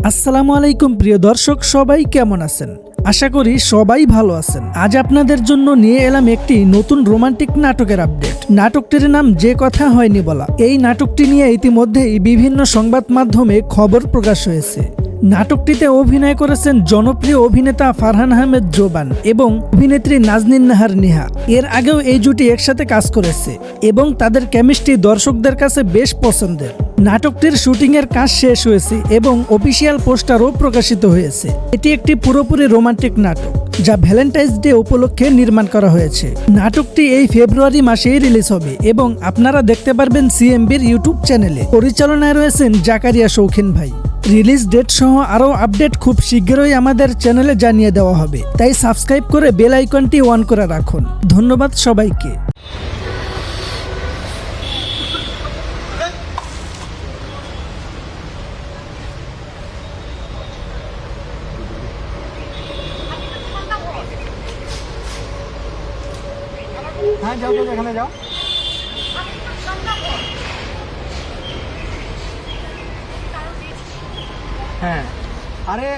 আসসালামু আলাইকুম প্রিয় দর্শক, সবাই কেমন আছেন? আশা করি সবাই ভালো আছেন। আজ আপনাদের জন্য নিয়ে এলাম একটি নতুন রোমান্টিক নাটকের আপডেট। নাটকটির নাম যে কথা হয়নি বলা। এই নাটকটি নিয়ে ইতিমধ্যেই বিভিন্ন সংবাদ মাধ্যমে খবর প্রকাশ হয়েছে। নাটকটিতে অভিনয় করেছেন জনপ্রিয় অভিনেতা ফারহান আহমেদ জোবান এবং অভিনেত্রী নাজনীন নাহার নিহা। এর আগেও এই জুটি একসাথে কাজ করেছে এবং তাদের কেমিস্ট্রি দর্শকদের কাছে বেশ পছন্দের। নাটকটির শুটিংয়ের কাজ শেষ হয়েছে এবং অফিসিয়াল পোস্টারও প্রকাশিত হয়েছে। এটি একটি পুরোপুরি রোমান্টিক নাটক যা ভ্যালেন্টাইন্স ডে উপলক্ষে নির্মাণ করা হয়েছে। নাটকটি এই ফেব্রুয়ারি মাসেই রিলিজ হবে এবং আপনারা দেখতে পারবেন সিএমবির ইউটিউব চ্যানেলে। পরিচালনায় রয়েছেন জাকারিয়া শৌখিন ভাই। রিলিজ ডেট সহ আরও আপডেট খুব শীঘ্রই আমাদের চ্যানেলে জানিয়ে দেওয়া হবে, তাই সাবস্ক্রাইব করে বেল আইকনটি অন করে রাখুন। ধন্যবাদ সবাইকে। হ্যাঁ যাও তো, এখানে যাও। হ্যাঁ, আরে